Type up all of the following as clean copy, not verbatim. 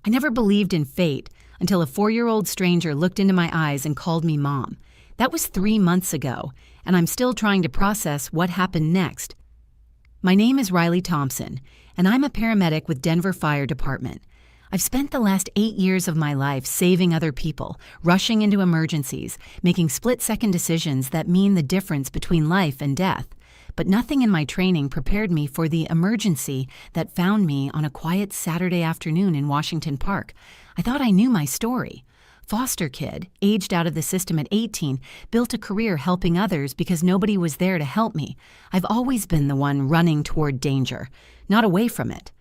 I never believed in fate until a 4-year-old stranger looked into my eyes and called me Mom. That was 3 months ago, and I'm still trying to process what happened next. My name is Riley Thompson, and I'm a paramedic with Denver Fire Department. I've spent the last 8 years of my life saving other people, rushing into emergencies, making split-second decisions that mean the difference between life and death. But nothing in my training prepared me for the emergency that found me on a quiet Saturday afternoon in Washington Park. I thought I knew my story. Foster kid, aged out of the system at 18, built a career helping others because nobody was there to help me. I've always been the one running toward danger, not away from it.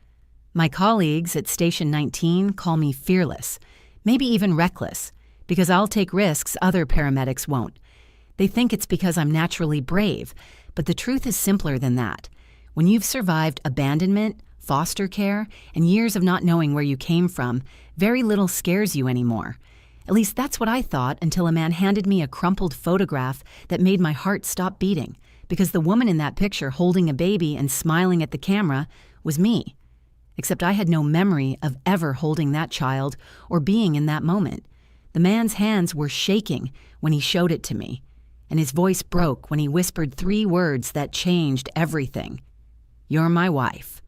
My colleagues at Station 19 call me fearless, maybe even reckless, because I'll take risks other paramedics won't. They think it's because I'm naturally brave, but the truth is simpler than that. When you've survived abandonment, foster care, and years of not knowing where you came from, very little scares you anymore. At least that's what I thought until a man handed me a crumpled photograph that made my heart stop beating, because the woman in that picture holding a baby and smiling at the camera was me. Except I had no memory of ever holding that child or being in that moment. The man's hands were shaking when he showed it to me, and his voice broke when he whispered 3 words that changed everything. "You're my wife."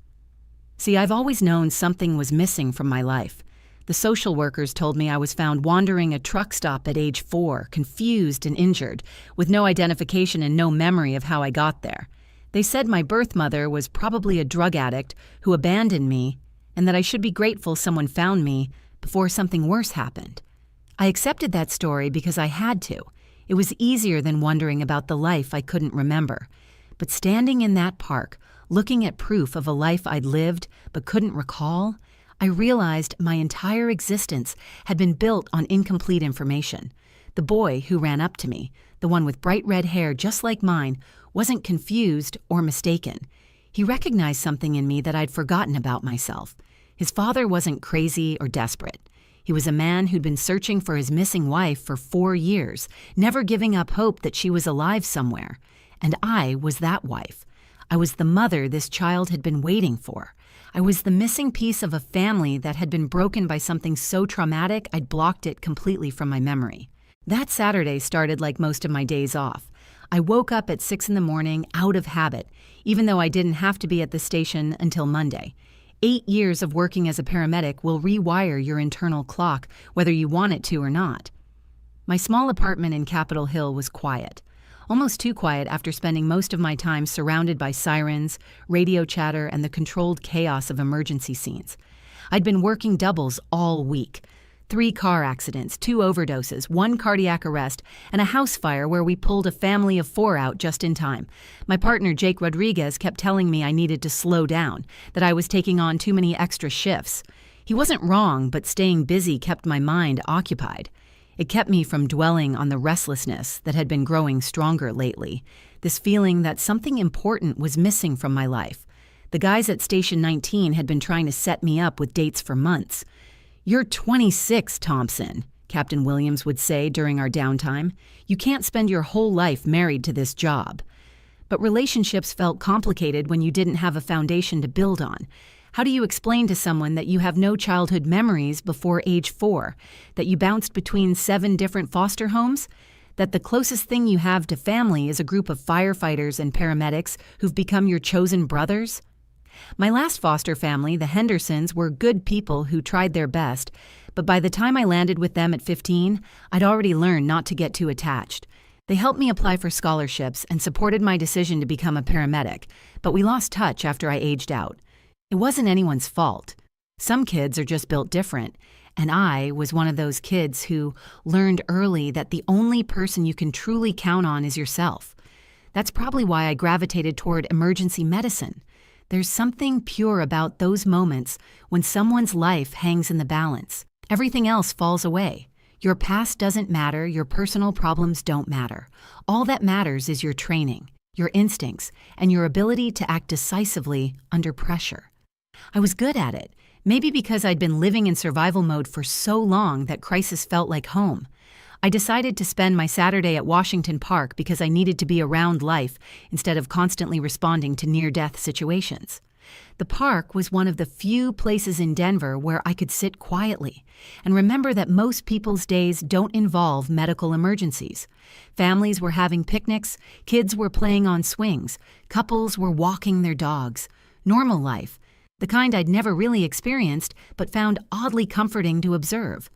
See, I've always known something was missing from my life. The social workers told me I was found wandering a truck stop at age 4, confused and injured, with no identification and no memory of how I got there. They said my birth mother was probably a drug addict who abandoned me, and that I should be grateful someone found me before something worse happened. I accepted that story because I had to. It was easier than wondering about the life I couldn't remember. But standing in that park, looking at proof of a life I'd lived but couldn't recall, I realized my entire existence had been built on incomplete information. The boy who ran up to me, the one with bright red hair just like mine, wasn't confused or mistaken. He recognized something in me that I'd forgotten about myself. His father wasn't crazy or desperate. He was a man who'd been searching for his missing wife for 4 years, never giving up hope that she was alive somewhere. And I was that wife. I was the mother this child had been waiting for. I was the missing piece of a family that had been broken by something so traumatic I'd blocked it completely from my memory. That Saturday started like most of my days off. I woke up at 6 in the morning out of habit, even though I didn't have to be at the station until Monday. 8 years of working as a paramedic will rewire your internal clock, whether you want it to or not. My small apartment in Capitol Hill was quiet. Almost too quiet after spending most of my time surrounded by sirens, radio chatter, and the controlled chaos of emergency scenes. I'd been working doubles all week. 3 car accidents, 2 overdoses, 1 cardiac arrest, and a house fire where we pulled a family of 4 out just in time. My partner, Jake Rodriguez, kept telling me I needed to slow down, that I was taking on too many extra shifts. He wasn't wrong, but staying busy kept my mind occupied. It kept me from dwelling on the restlessness that had been growing stronger lately, this feeling that something important was missing from my life. The guys at Station 19 had been trying to set me up with dates for months. "You're 26, Thompson," Captain Williams would say during our downtime. "You can't spend your whole life married to this job." But relationships felt complicated when you didn't have a foundation to build on. How do you explain to someone that you have no childhood memories before age 4, that you bounced between 7 different foster homes, that the closest thing you have to family is a group of firefighters and paramedics who've become your chosen brothers? My last foster family, the Hendersons, were good people who tried their best, but by the time I landed with them at 15, I'd already learned not to get too attached. They helped me apply for scholarships and supported my decision to become a paramedic, but we lost touch after I aged out. It wasn't anyone's fault. Some kids are just built different, and I was one of those kids who learned early that the only person you can truly count on is yourself. That's probably why I gravitated toward emergency medicine. There's something pure about those moments when someone's life hangs in the balance. Everything else falls away. Your past doesn't matter, your personal problems don't matter. All that matters is your training, your instincts, and your ability to act decisively under pressure. I was good at it, maybe because I'd been living in survival mode for so long that crisis felt like home. I decided to spend my Saturday at Washington Park because I needed to be around life instead of constantly responding to near-death situations. The park was one of the few places in Denver where I could sit quietly and remember that most people's days don't involve medical emergencies. Families were having picnics, kids were playing on swings, couples were walking their dogs. Normal life, the kind I'd never really experienced but found oddly comforting to observe.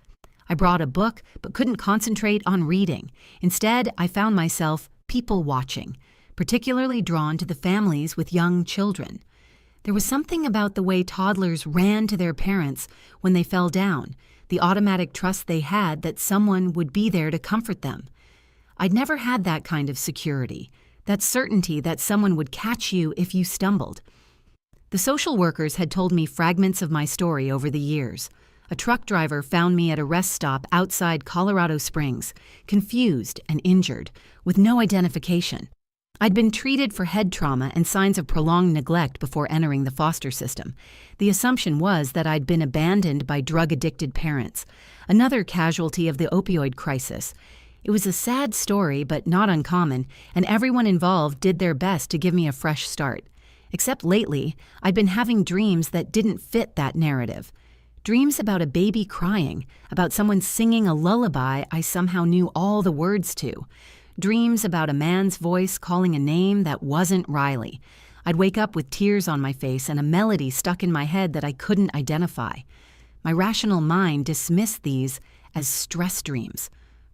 I brought a book but couldn't concentrate on reading. Instead, I found myself people watching, particularly drawn to the families with young children. There was something about the way toddlers ran to their parents when they fell down, the automatic trust they had that someone would be there to comfort them. I'd never had that kind of security, that certainty that someone would catch you if you stumbled. The social workers had told me fragments of my story over the years. A truck driver found me at a rest stop outside Colorado Springs, confused and injured, with no identification. I'd been treated for head trauma and signs of prolonged neglect before entering the foster system. The assumption was that I'd been abandoned by drug-addicted parents, another casualty of the opioid crisis. It was a sad story, but not uncommon, and everyone involved did their best to give me a fresh start. Except lately, I'd been having dreams that didn't fit that narrative. Dreams about a baby crying, about someone singing a lullaby I somehow knew all the words to. Dreams about a man's voice calling a name that wasn't Riley. I'd wake up with tears on my face and a melody stuck in my head that I couldn't identify. My rational mind dismissed these as stress dreams,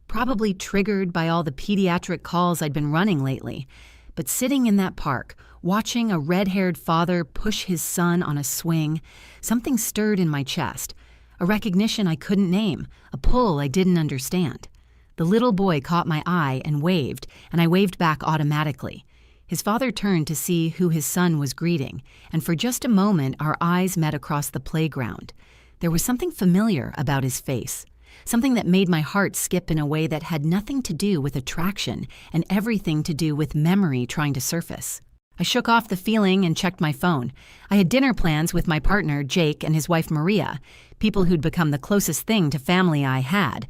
probably triggered by all the pediatric calls I'd been running lately. But sitting in that park, watching a red-haired father push his son on a swing, something stirred in my chest. A recognition I couldn't name, a pull I didn't understand. The little boy caught my eye and I waved back automatically. His father turned to see who his son was greeting, and for just a moment our eyes met across the playground. There was something familiar about his face, something that made my heart skip in a way that had nothing to do with attraction and everything to do with memory trying to surface. I shook off the feeling and checked my phone. I had dinner plans with my partner, Jake, and his wife, Maria, people who'd become the closest thing to family I had.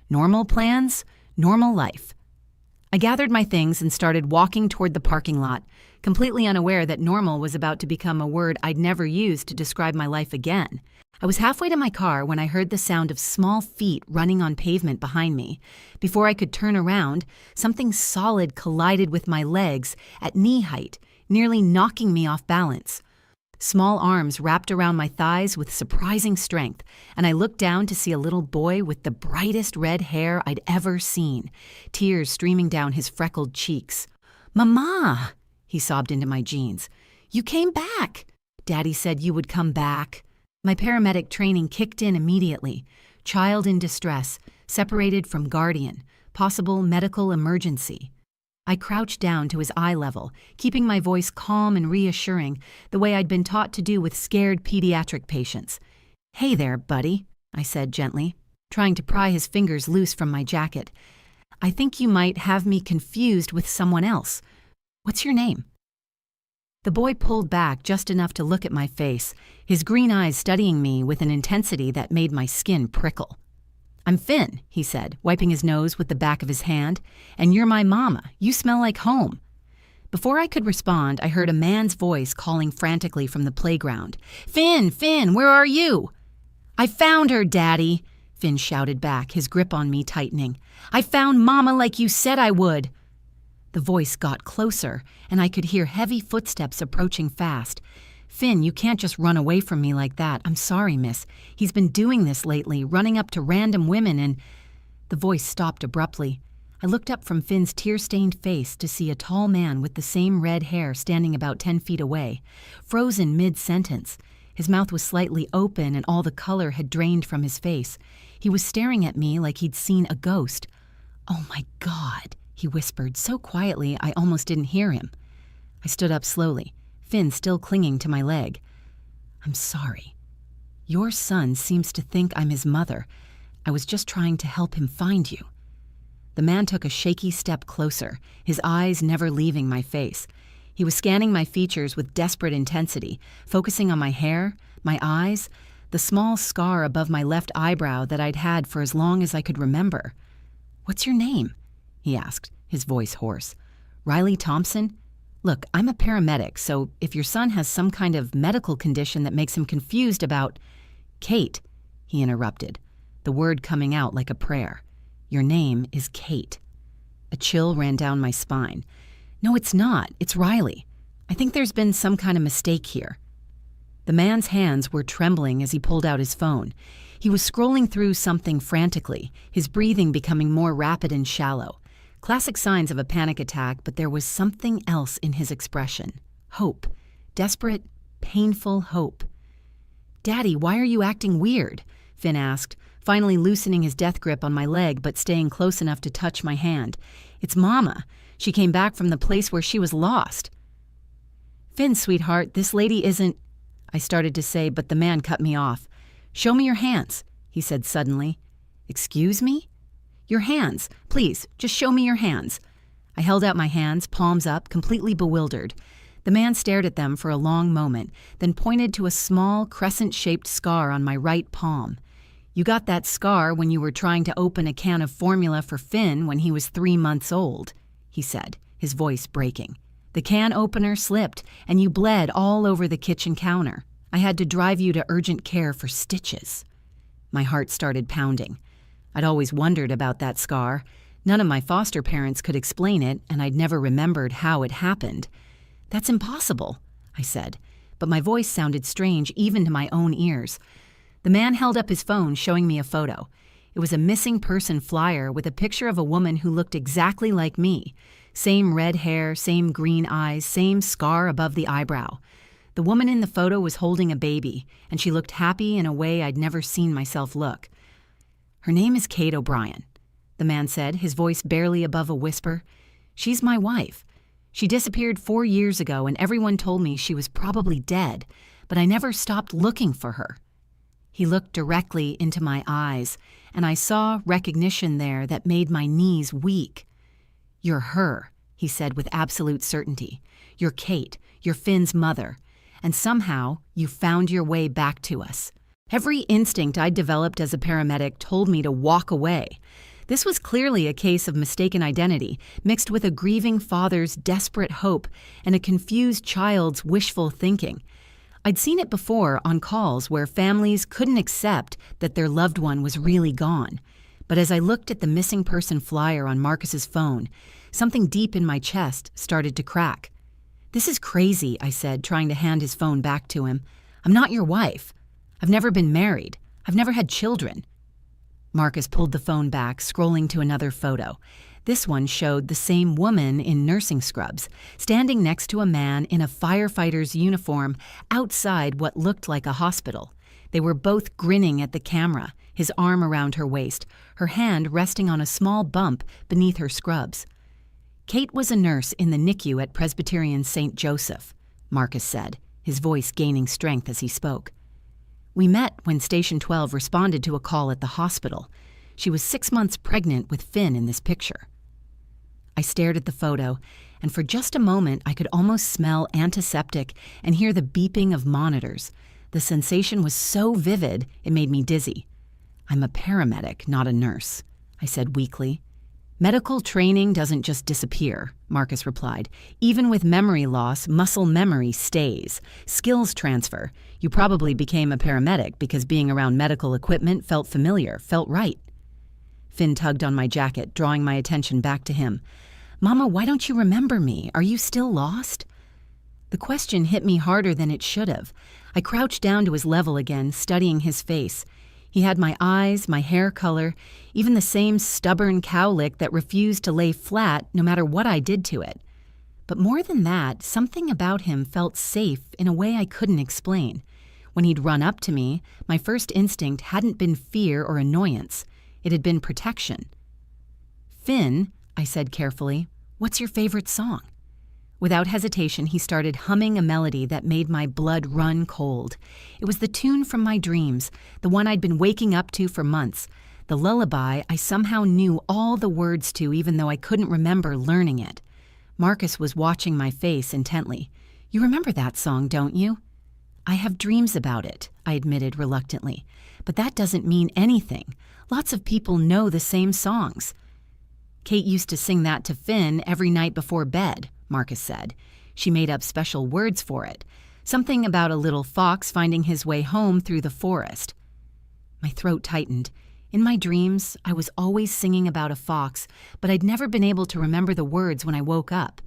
Normal plans, normal life. I gathered my things and started walking toward the parking lot, completely unaware that normal was about to become a word I'd never use to describe my life again. I was halfway to my car when I heard the sound of small feet running on pavement behind me. Before I could turn around, something solid collided with my legs at knee height, nearly knocking me off balance. Small arms wrapped around my thighs with surprising strength, and I looked down to see a little boy with the brightest red hair I'd ever seen, tears streaming down his freckled cheeks. "Mama!" he sobbed into my jeans. "You came back! Daddy said you would come back." My paramedic training kicked in immediately. Child in distress, separated from guardian, possible medical emergency. I crouched down to his eye level, keeping my voice calm and reassuring, the way I'd been taught to do with scared pediatric patients. "Hey there, buddy," I said gently, trying to pry his fingers loose from my jacket. "I think you might have me confused with someone else. What's your name?" The boy pulled back just enough to look at my face, his green eyes studying me with an intensity that made my skin prickle. "I'm Finn," he said, wiping his nose with the back of his hand. "And you're my mama. You smell like home." Before I could respond, I heard a man's voice calling frantically from the playground. "Finn, Finn, where are you?" "I found her, Daddy," Finn shouted back, his grip on me tightening. "I found Mama like you said I would." The voice got closer, and I could hear heavy footsteps approaching fast. "Finn, you can't just run away from me like that. I'm sorry, miss. He's been doing this lately, running up to random women and—" The voice stopped abruptly. I looked up from Finn's tear-stained face to see a tall man with the same red hair standing about 10 feet away, frozen mid-sentence. His mouth was slightly open and all the color had drained from his face. He was staring at me like he'd seen a ghost. "Oh my God," he whispered so quietly I almost didn't hear him. I stood up slowly, Finn still clinging to my leg. "I'm sorry. Your son seems to think I'm his mother. I was just trying to help him find you." The man took a shaky step closer, his eyes never leaving my face. He was scanning my features with desperate intensity, focusing on my hair, my eyes, the small scar above my left eyebrow that I'd had for as long as I could remember. "What's your name?" he asked, his voice hoarse. "Riley Thompson? Look, I'm a paramedic, so if your son has some kind of medical condition that makes him confused about— Kate, he interrupted, the word coming out like a prayer. Your name is Kate. A chill ran down my spine. No, it's not. It's Riley. I think there's been some kind of mistake here. The man's hands were trembling as he pulled out his phone. He was scrolling through something frantically, his breathing becoming more rapid and shallow. Classic signs of a panic attack, but there was something else in his expression. Hope. Desperate, painful hope. Daddy, why are you acting weird? Finn asked, finally loosening his death grip on my leg but staying close enough to touch my hand. It's Mama. She came back from the place where she was lost. Finn, sweetheart, this lady isn't— I started to say, but the man cut me off. Show me your hands, he said suddenly. Excuse me? Your hands. Please, just show me your hands. I held out my hands, palms up, completely bewildered. The man stared at them for a long moment, then pointed to a small, crescent-shaped scar on my right palm. You got that scar when you were trying to open a can of formula for Finn when he was 3 months old, he said, his voice breaking. The can opener slipped, and you bled all over the kitchen counter. I had to drive you to urgent care for stitches. My heart started pounding. I'd always wondered about that scar. None of my foster parents could explain it, and I'd never remembered how it happened. That's impossible, I said, but my voice sounded strange even to my own ears. The man held up his phone, showing me a photo. It was a missing person flyer with a picture of a woman who looked exactly like me. Same red hair, same green eyes, same scar above the eyebrow. The woman in the photo was holding a baby, and she looked happy in a way I'd never seen myself look. Her name is Kate O'Brien, the man said, his voice barely above a whisper. She's my wife. She disappeared 4 years ago, and everyone told me she was probably dead, but I never stopped looking for her. He looked directly into my eyes, and I saw recognition there that made my knees weak. You're her, he said with absolute certainty. You're Kate, you're Finn's mother, and somehow you found your way back to us. Every instinct I'd developed as a paramedic told me to walk away. This was clearly a case of mistaken identity, mixed with a grieving father's desperate hope and a confused child's wishful thinking. I'd seen it before on calls where families couldn't accept that their loved one was really gone. But as I looked at the missing person flyer on Marcus's phone, something deep in my chest started to crack. This is crazy, I said, trying to hand his phone back to him. I'm not your wife. I've never been married. I've never had children. Marcus pulled the phone back, scrolling to another photo. This one showed the same woman in nursing scrubs, standing next to a man in a firefighter's uniform outside what looked like a hospital. They were both grinning at the camera, his arm around her waist, her hand resting on a small bump beneath her scrubs. Kate was a nurse in the NICU at Presbyterian St. Joseph, Marcus said, his voice gaining strength as he spoke. We met when Station 12 responded to a call at the hospital. She was 6 months pregnant with Finn in this picture. I stared at the photo, and for just a moment I could almost smell antiseptic and hear the beeping of monitors. The sensation was so vivid it made me dizzy. I'm a paramedic, not a nurse, I said weakly. Medical training doesn't just disappear, Marcus replied. Even with memory loss, muscle memory stays. Skills transfer. You probably became a paramedic because being around medical equipment felt familiar, felt right. Finn tugged on my jacket, drawing my attention back to him. Mama, why don't you remember me? Are you still lost? The question hit me harder than it should have. I crouched down to his level again, studying his face. He had my eyes, my hair color, even the same stubborn cowlick that refused to lay flat no matter what I did to it. But more than that, something about him felt safe in a way I couldn't explain. When he'd run up to me, my first instinct hadn't been fear or annoyance. It had been protection. Finn, I said carefully, what's your favorite song? Without hesitation, he started humming a melody that made my blood run cold. It was the tune from my dreams, the one I'd been waking up to for months, the lullaby I somehow knew all the words to even though I couldn't remember learning it. Marcus was watching my face intently. You remember that song, don't you? I have dreams about it, I admitted reluctantly. But that doesn't mean anything. Lots of people know the same songs. Kate used to sing that to Finn every night before bed, Marcus said. She made up special words for it. Something about a little fox finding his way home through the forest. My throat tightened. In my dreams, I was always singing about a fox, but I'd never been able to remember the words when I woke up.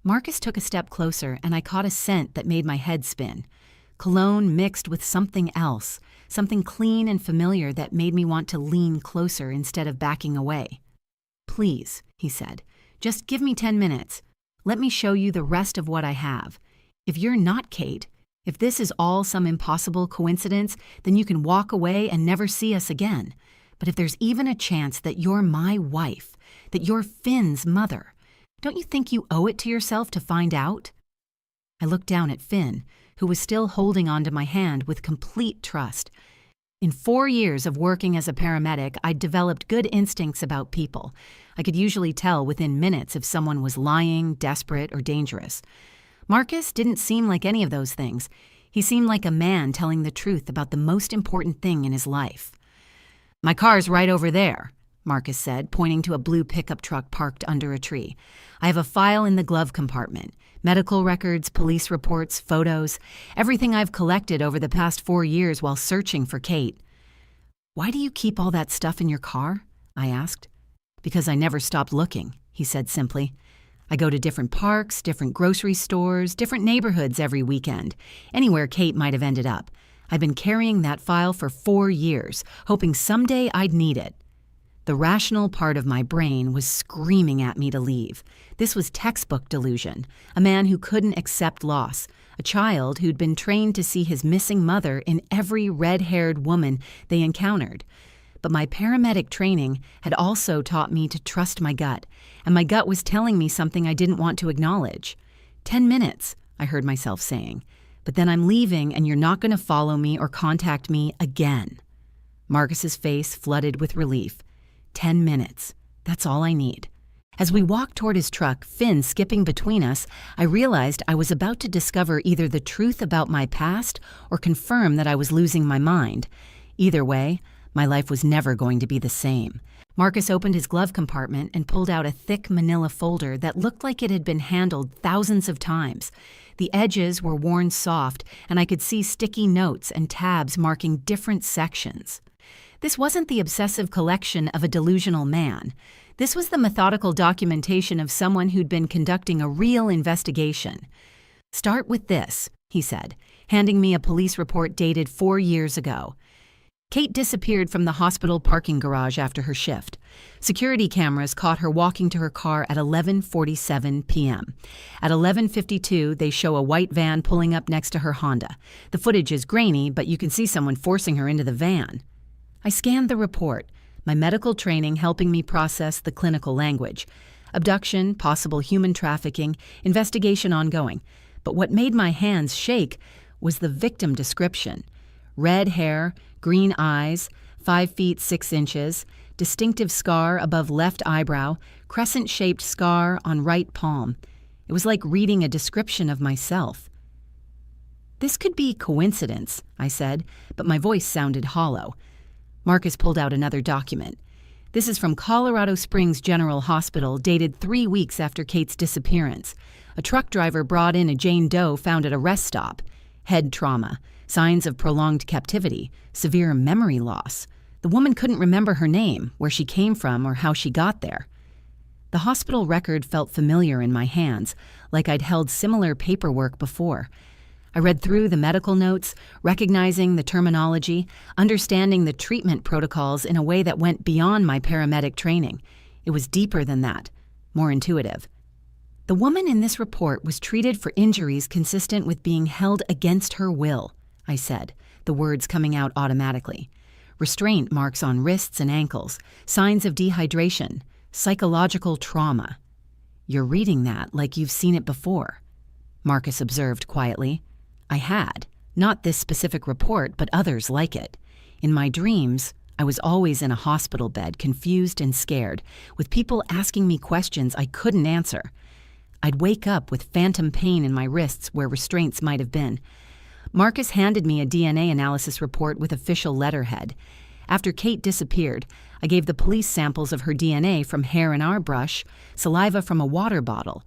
Marcus took a step closer, and I caught a scent that made my head spin. Cologne mixed with something else, something clean and familiar that made me want to lean closer instead of backing away. "Please," he said, "just give me 10 minutes. Let me show you the rest of what I have. If you're not Kate, if this is all some impossible coincidence, then you can walk away and never see us again. But if there's even a chance that you're my wife, that you're Finn's mother, don't you think you owe it to yourself to find out?" I looked down at Finn, who was still holding onto my hand with complete trust. In 4 years of working as a paramedic, I'd developed good instincts about people. I could usually tell within minutes if someone was lying, desperate, or dangerous. Marcus didn't seem like any of those things. He seemed like a man telling the truth about the most important thing in his life. "My car's right over there," Marcus said, pointing to a blue pickup truck parked under a tree. "I have a file in the glove compartment. Medical records, police reports, photos, everything I've collected over the past 4 years while searching for Kate." "Why do you keep all that stuff in your car?" I asked. "Because I never stopped looking," he said simply. "I go to different parks, different grocery stores, different neighborhoods every weekend, anywhere Kate might have ended up. I've been carrying that file for 4 years, hoping someday I'd need it." The rational part of my brain was screaming at me to leave. This was textbook delusion, a man who couldn't accept loss, a child who'd been trained to see his missing mother in every red-haired woman they encountered. But my paramedic training had also taught me to trust my gut, and my gut was telling me something I didn't want to acknowledge. 10 minutes, I heard myself saying. "But then I'm leaving and you're not going to follow me or contact me again." Marcus's face flooded with relief. 10 minutes. That's all I need. As we walked toward his truck, Finn skipping between us, I realized I was about to discover either the truth about my past or confirm that I was losing my mind. Either way, my life was never going to be the same. Marcus opened his glove compartment and pulled out a thick manila folder that looked like it had been handled thousands of times. The edges were worn soft, and I could see sticky notes and tabs marking different sections. This wasn't the obsessive collection of a delusional man. This was the methodical documentation of someone who'd been conducting a real investigation. "Start with this," he said, handing me a police report dated 4 years ago. Kate disappeared from the hospital parking garage after her shift. Security cameras caught her walking to her car at 11:47 p.m. At 11:52, they show a white van pulling up next to her Honda. The footage is grainy, but you can see someone forcing her into the van. I scanned the report, my medical training helping me process the clinical language. Abduction, possible human trafficking, investigation ongoing. But what made my hands shake was the victim description. Red hair, green eyes, 5 feet 6 inches, distinctive scar above left eyebrow, crescent-shaped scar on right palm. It was like reading a description of myself. "This could be coincidence," I said, but my voice sounded hollow. Marcus pulled out another document. "This is from Colorado Springs General Hospital, dated 3 weeks after Kate's disappearance. A truck driver brought in a Jane Doe found at a rest stop. Head trauma, signs of prolonged captivity, severe memory loss. The woman couldn't remember her name, where she came from, or how she got there." The hospital record felt familiar in my hands, like I'd held similar paperwork before. I read through the medical notes, recognizing the terminology, understanding the treatment protocols in a way that went beyond my paramedic training. It was deeper than that, more intuitive. "The woman in this report was treated for injuries consistent with being held against her will," I said, the words coming out automatically. "Restraint marks on wrists and ankles, signs of dehydration, psychological trauma." "You're reading that like you've seen it before," Marcus observed quietly. I had. Not this specific report, but others like it. In my dreams, I was always in a hospital bed, confused and scared, with people asking me questions I couldn't answer. I'd wake up with phantom pain in my wrists where restraints might have been. Marcus handed me a DNA analysis report with official letterhead. After Kate disappeared, I gave the police samples of her DNA from hair in our brush, saliva from a water bottle.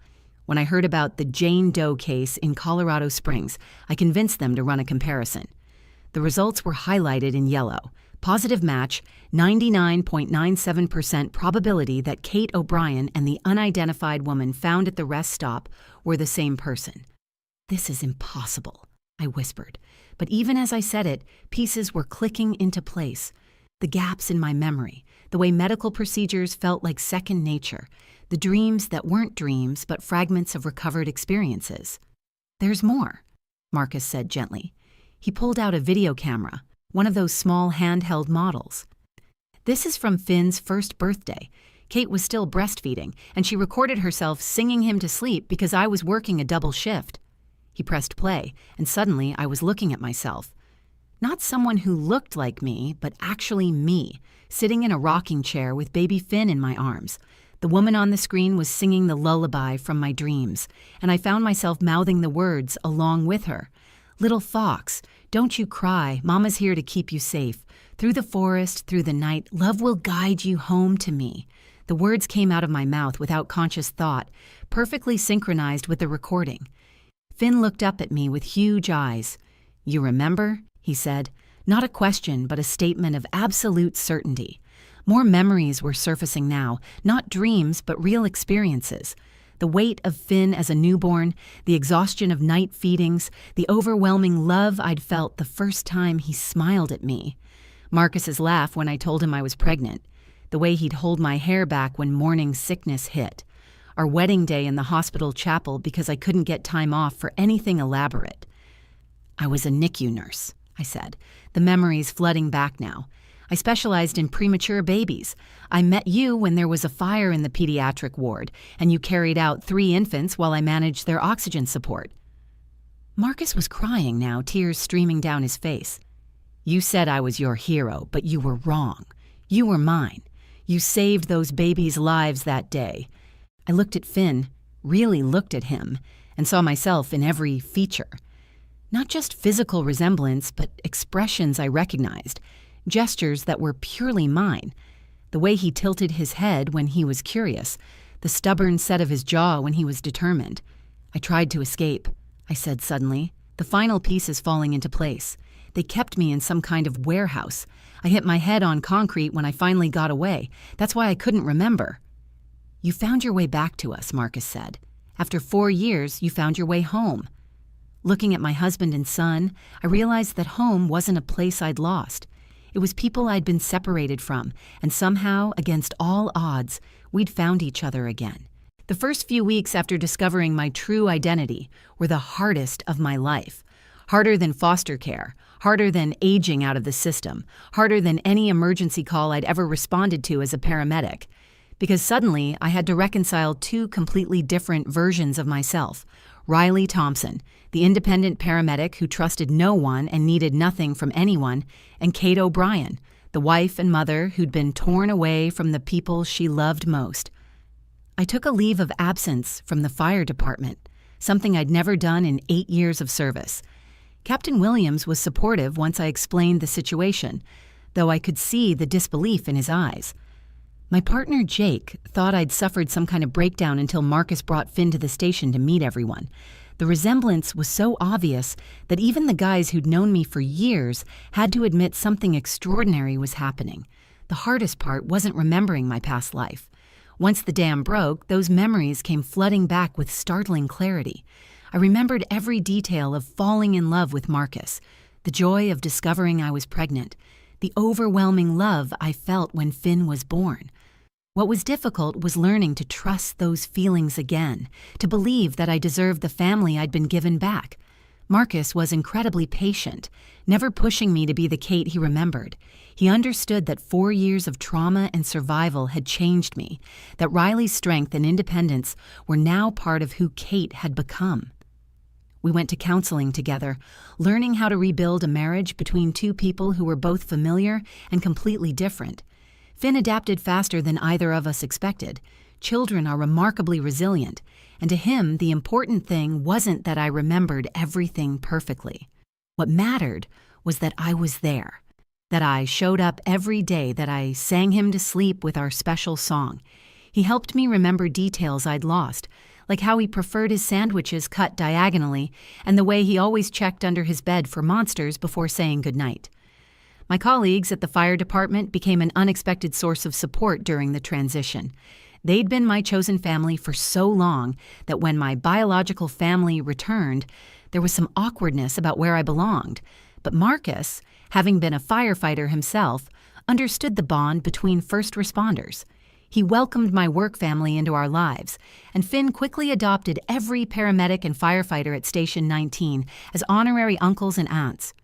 When I heard about the Jane Doe case in Colorado Springs, I convinced them to run a comparison. The results were highlighted in yellow. Positive match, 99.97% probability that Kate O'Brien and the unidentified woman found at the rest stop were the same person. "This is impossible," I whispered. But even as I said it, pieces were clicking into place. The gaps in my memory, the way medical procedures felt like second nature, the dreams that weren't dreams but fragments of recovered experiences. "There's more," Marcus said gently. He pulled out a video camera, one of those small handheld models. "This is from Finn's first birthday. Kate was still breastfeeding, and she recorded herself singing him to sleep because I was working a double shift." He pressed play, and suddenly I was looking at myself. Not someone who looked like me, but actually me, sitting in a rocking chair with baby Finn in my arms. The woman on the screen was singing the lullaby from my dreams, and I found myself mouthing the words along with her. "Little fox, don't you cry, Mama's here to keep you safe. Through the forest, through the night, love will guide you home to me." The words came out of my mouth without conscious thought, perfectly synchronized with the recording. Finn looked up at me with huge eyes. "You remember?" he said. Not a question, but a statement of absolute certainty. More memories were surfacing now, not dreams, but real experiences. The weight of Finn as a newborn, the exhaustion of night feedings, the overwhelming love I'd felt the first time he smiled at me. Marcus's laugh when I told him I was pregnant. The way he'd hold my hair back when morning sickness hit. Our wedding day in the hospital chapel because I couldn't get time off for anything elaborate. "I was a NICU nurse," I said, the memories flooding back now. "I specialized in premature babies. I met you when there was a fire in the pediatric ward, and you carried out 3 infants while I managed their oxygen support." Marcus was crying now, tears streaming down his face. "You said I was your hero, but you were wrong. You were mine. You saved those babies' lives that day." I looked at Finn, really looked at him, and saw myself in every feature. Not just physical resemblance, but expressions I recognized, gestures that were purely mine. The way he tilted his head when he was curious, the stubborn set of his jaw when he was determined. "I tried to escape," I said suddenly, the final pieces falling into place. "They kept me in some kind of warehouse. I hit my head on concrete when I finally got away. That's why I couldn't remember." "You found your way back to us," Marcus said. "After 4 years, you found your way home." Looking at my husband and son, I realized that home wasn't a place I'd lost. It was people I'd been separated from, and somehow, against all odds, we'd found each other again. The first few weeks after discovering my true identity were the hardest of my life. Harder than foster care, harder than aging out of the system, harder than any emergency call I'd ever responded to as a paramedic. Because suddenly I had to reconcile 2 completely different versions of myself. Riley Thompson, the independent paramedic who trusted no one and needed nothing from anyone, and Kate O'Brien, the wife and mother who'd been torn away from the people she loved most. I took a leave of absence from the fire department, something I'd never done in 8 years of service. Captain Williams was supportive once I explained the situation, though I could see the disbelief in his eyes. My partner, Jake, thought I'd suffered some kind of breakdown until Marcus brought Finn to the station to meet everyone. The resemblance was so obvious that even the guys who'd known me for years had to admit something extraordinary was happening. The hardest part wasn't remembering my past life. Once the dam broke, those memories came flooding back with startling clarity. I remembered every detail of falling in love with Marcus, the joy of discovering I was pregnant, the overwhelming love I felt when Finn was born. What was difficult was learning to trust those feelings again, to believe that I deserved the family I'd been given back. Marcus was incredibly patient, never pushing me to be the Kate he remembered. He understood that 4 years of trauma and survival had changed me, that Riley's strength and independence were now part of who Kate had become. We went to counseling together, learning how to rebuild a marriage between 2 people who were both familiar and completely different. Finn adapted faster than either of us expected. Children are remarkably resilient, and to him, the important thing wasn't that I remembered everything perfectly. What mattered was that I was there, that I showed up every day, that I sang him to sleep with our special song. He helped me remember details I'd lost, like how he preferred his sandwiches cut diagonally and the way he always checked under his bed for monsters before saying goodnight. My colleagues at the fire department became an unexpected source of support during the transition. They'd been my chosen family for so long that when my biological family returned, there was some awkwardness about where I belonged. But Marcus, having been a firefighter himself, understood the bond between first responders. He welcomed my work family into our lives, and Finn quickly adopted every paramedic and firefighter at Station 19 as honorary uncles and aunts.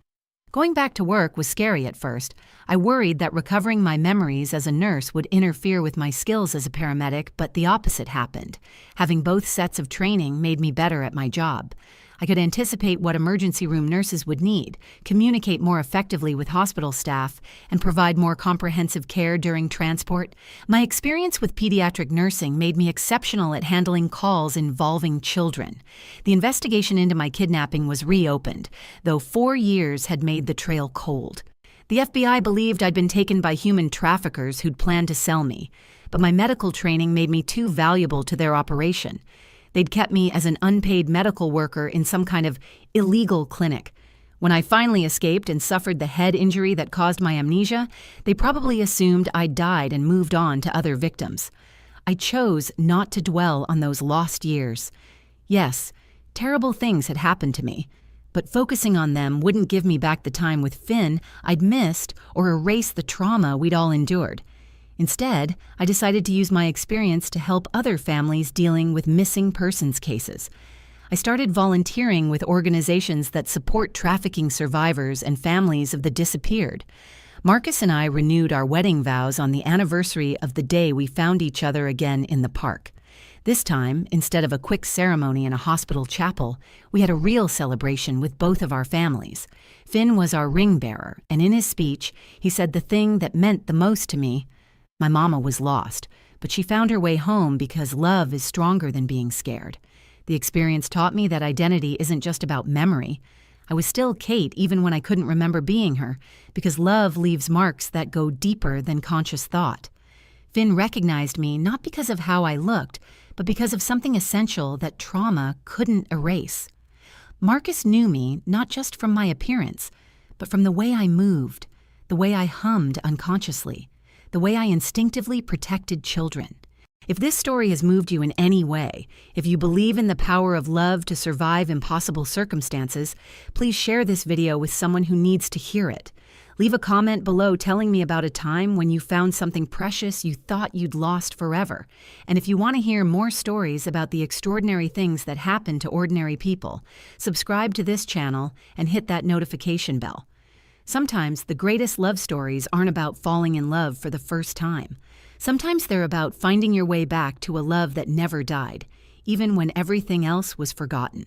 Going back to work was scary at first. I worried that recovering my memories as a nurse would interfere with my skills as a paramedic, but the opposite happened. Having both sets of training made me better at my job. I could anticipate what emergency room nurses would need, communicate more effectively with hospital staff, and provide more comprehensive care during transport. My experience with pediatric nursing made me exceptional at handling calls involving children. The investigation into my kidnapping was reopened, though 4 years had made the trail cold. The FBI believed I'd been taken by human traffickers who'd planned to sell me, but my medical training made me too valuable to their operation. They'd kept me as an unpaid medical worker in some kind of illegal clinic. When I finally escaped and suffered the head injury that caused my amnesia, they probably assumed I'd died and moved on to other victims. I chose not to dwell on those lost years. Yes, terrible things had happened to me, but focusing on them wouldn't give me back the time with Finn I'd missed or erase the trauma we'd all endured. Instead, I decided to use my experience to help other families dealing with missing persons cases. I started volunteering with organizations that support trafficking survivors and families of the disappeared. Marcus and I renewed our wedding vows on the anniversary of the day we found each other again in the park. This time, instead of a quick ceremony in a hospital chapel, we had a real celebration with both of our families. Finn was our ring bearer, and in his speech, he said the thing that meant the most to me: my mama was lost, but she found her way home because love is stronger than being scared. The experience taught me that identity isn't just about memory. I was still Kate even when I couldn't remember being her, because love leaves marks that go deeper than conscious thought. Finn recognized me not because of how I looked, but because of something essential that trauma couldn't erase. Marcus knew me not just from my appearance, but from the way I moved, the way I hummed unconsciously, the way I instinctively protected children. If this story has moved you in any way, if you believe in the power of love to survive impossible circumstances, please share this video with someone who needs to hear it. Leave a comment below telling me about a time when you found something precious you thought you'd lost forever. And if you want to hear more stories about the extraordinary things that happen to ordinary people, subscribe to this channel and hit that notification bell. Sometimes the greatest love stories aren't about falling in love for the first time. Sometimes they're about finding your way back to a love that never died, even when everything else was forgotten.